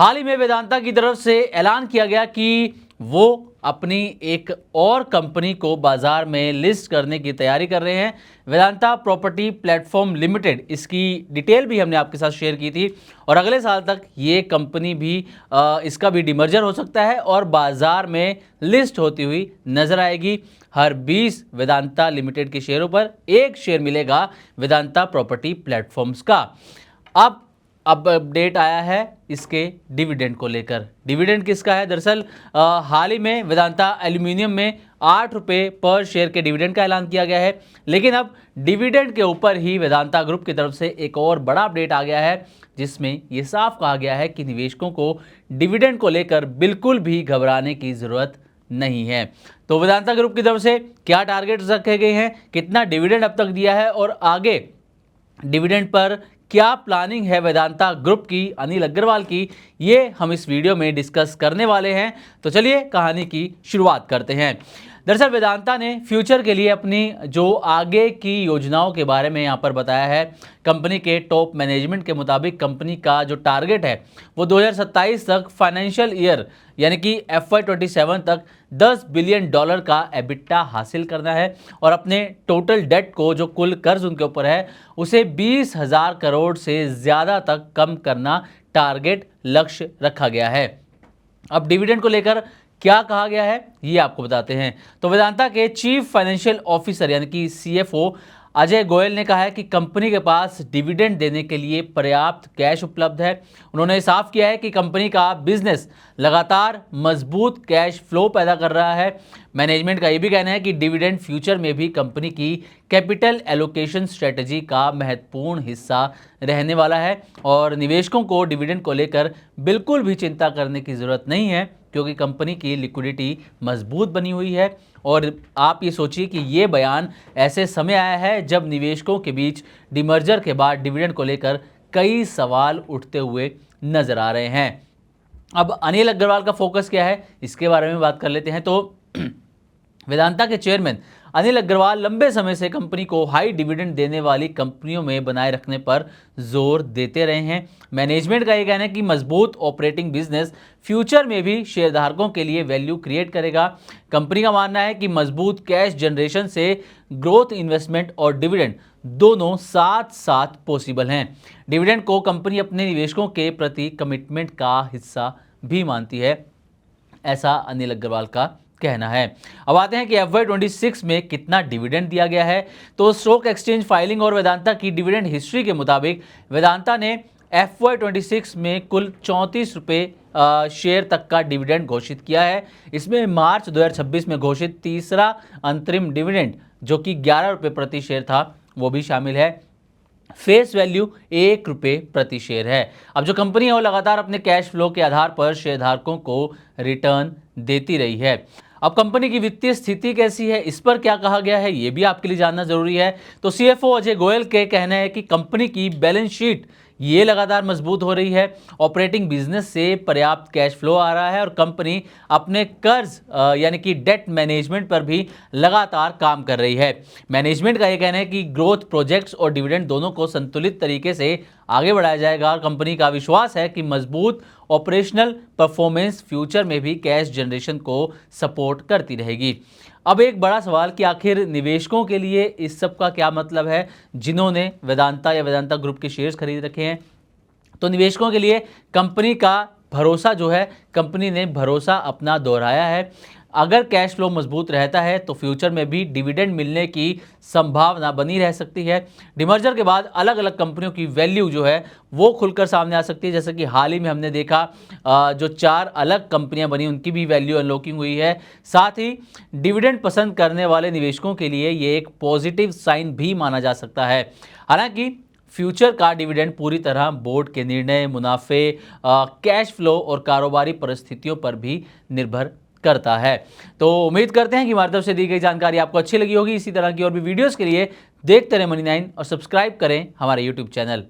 हाल ही में वेदांता की तरफ से ऐलान किया गया कि वो अपनी एक और कंपनी को बाजार में लिस्ट करने की तैयारी कर रहे हैं। वेदांता प्रॉपर्टी प्लेटफॉर्म लिमिटेड, इसकी डिटेल भी हमने आपके साथ शेयर की थी और अगले साल तक ये कंपनी भी इसका भी डिमर्जर हो सकता है और बाजार में लिस्ट होती हुई नजर आएगी। हर 20 वेदांता लिमिटेड के शेयरों पर एक शेयर मिलेगा वेदांता प्रॉपर्टी प्लेटफॉर्म्स का। अब अपडेट आया है इसके डिविडेंड को लेकर। डिविडेंड किसका है? दरअसल हाल ही में वेदांता एल्यूमिनियम में 8 रुपये पर शेयर के डिविडेंड का ऐलान किया गया है, लेकिन अब डिविडेंड के ऊपर ही वेदांता ग्रुप की तरफ से एक और बड़ा अपडेट आ गया है, जिसमें ये साफ कहा गया है कि निवेशकों को डिविडेंड को लेकर बिल्कुल भी घबराने की ज़रूरत नहीं है। तो वेदांता ग्रुप की तरफ से क्या टारगेट रखे गए हैं, कितना डिविडेंड अब तक दिया है और आगे डिविडेंड पर क्या प्लानिंग है वेदांता ग्रुप की, अनिल अग्रवाल की, ये हम इस वीडियो में डिस्कस करने वाले हैं। तो चलिए कहानी की शुरुआत करते हैं। दरअसल वेदांता ने फ्यूचर के लिए अपनी जो आगे की योजनाओं के बारे में यहाँ पर बताया है। कंपनी के टॉप मैनेजमेंट के मुताबिक कंपनी का जो टारगेट है वो 2027 तक फाइनेंशियल ईयर यानी कि FY27 तक $10 बिलियन का एबिटा हासिल करना है और अपने टोटल डेट को, जो कुल कर्ज उनके ऊपर है, उसे 20,000 करोड़ से ज़्यादा तक कम करना टारगेट लक्ष्य रखा गया है। अब डिविडेंड को लेकर क्या कहा गया है ये आपको बताते हैं। तो वेदांता के चीफ फाइनेंशियल ऑफिसर यानी कि CFO अजय गोयल ने कहा है कि कंपनी के पास डिविडेंड देने के लिए पर्याप्त कैश उपलब्ध है। उन्होंने साफ किया है कि कंपनी का बिजनेस लगातार मजबूत कैश फ्लो पैदा कर रहा है। मैनेजमेंट का ये भी कहना है कि डिविडेंड फ्यूचर में भी कंपनी की कैपिटल एलोकेशन स्ट्रेटजी का महत्वपूर्ण हिस्सा रहने वाला है और निवेशकों को डिविडेंड को लेकर बिल्कुल भी चिंता करने की ज़रूरत नहीं है, क्योंकि कंपनी की लिक्विडिटी मजबूत बनी हुई है। और आप ये सोचिए कि ये बयान ऐसे समय आया है जब निवेशकों के बीच डिमर्जर के बाद डिविडेंड को लेकर कई सवाल उठते हुए नजर आ रहे हैं। अब अनिल अग्रवाल का फोकस क्या है, इसके बारे में बात कर लेते हैं। तो वेदांता के चेयरमैन अनिल अग्रवाल लंबे समय से कंपनी को हाई डिविडेंड देने वाली कंपनियों में बनाए रखने पर जोर देते रहे हैं। मैनेजमेंट का ये कहना है कि मजबूत ऑपरेटिंग बिजनेस फ्यूचर में भी शेयरधारकों के लिए वैल्यू क्रिएट करेगा। कंपनी का मानना है कि मजबूत कैश जनरेशन से ग्रोथ, इन्वेस्टमेंट और डिविडेंड दोनों साथ साथ पॉसिबल हैं। डिविडेंड को कंपनी अपने निवेशकों के प्रति कमिटमेंट का हिस्सा भी मानती है, ऐसा अनिल अग्रवाल का कहना है। अब आते हैं कि FY26 में कितना डिविडेंड दिया गया है। तो स्टॉक एक्सचेंज फाइलिंग और वेदांता की डिविडेंड हिस्ट्री के मुताबिक वेदांता ने FY26 में कुल 34 रुपये शेयर तक का डिविडेंड घोषित किया है। इसमें मार्च 2026 में घोषित तीसरा अंतरिम डिविडेंड, जो कि 11 रुपये प्रति शेयर था, वो भी शामिल है। फेस वैल्यू 1 रुपये प्रति शेयर है। अब जो कंपनी है वो लगातार अपने कैश फ्लो के आधार पर शेयरधारकों को रिटर्न देती रही है। अब कंपनी की वित्तीय स्थिति कैसी है, इस पर क्या कहा गया है, ये भी आपके लिए जानना जरूरी है। तो CFO अजय गोयल के कहना है कि कंपनी की बैलेंस शीट ये लगातार मजबूत हो रही है। ऑपरेटिंग बिजनेस से पर्याप्त कैश फ्लो आ रहा है और कंपनी अपने कर्ज यानी कि डेट मैनेजमेंट पर भी लगातार काम कर रही है। मैनेजमेंट का ये कहना है कि ग्रोथ प्रोजेक्ट्स और डिविडेंड दोनों को संतुलित तरीके से आगे बढ़ाया जाएगा। कंपनी का विश्वास है कि मजबूत ऑपरेशनल परफॉर्मेंस फ्यूचर में भी कैश जनरेशन को सपोर्ट करती रहेगी। अब एक बड़ा सवाल कि आखिर निवेशकों के लिए इस सब का क्या मतलब है, जिन्होंने वेदांता या वेदांता ग्रुप के शेयर्स खरीद रखे हैं। तो निवेशकों के लिए कंपनी का भरोसा जो है, कंपनी ने भरोसा अपना दोहराया है। अगर कैश फ्लो मजबूत रहता है तो फ्यूचर में भी डिविडेंड मिलने की संभावना बनी रह सकती है। डिमर्जर के बाद अलग अलग कंपनियों की वैल्यू जो है वो खुलकर सामने आ सकती है। जैसे कि हाल ही में हमने देखा जो 4 अलग कंपनियां बनी, उनकी भी वैल्यू अनलॉकिंग हुई है। साथ ही डिविडेंड पसंद करने वाले निवेशकों के लिए ये एक पॉजिटिव साइन भी माना जा सकता है। हालांकि फ्यूचर का डिविडेंड पूरी तरह बोर्ड के निर्णय, मुनाफे, कैश फ्लो और कारोबारी परिस्थितियों पर भी निर्भर करता है। तो उम्मीद करते हैं कि हमारी तरफ से दी गई जानकारी आपको अच्छी लगी होगी। इसी तरह की और भी वीडियोस के लिए देखते रहें मनी 9 और सब्सक्राइब करें हमारे YouTube चैनल।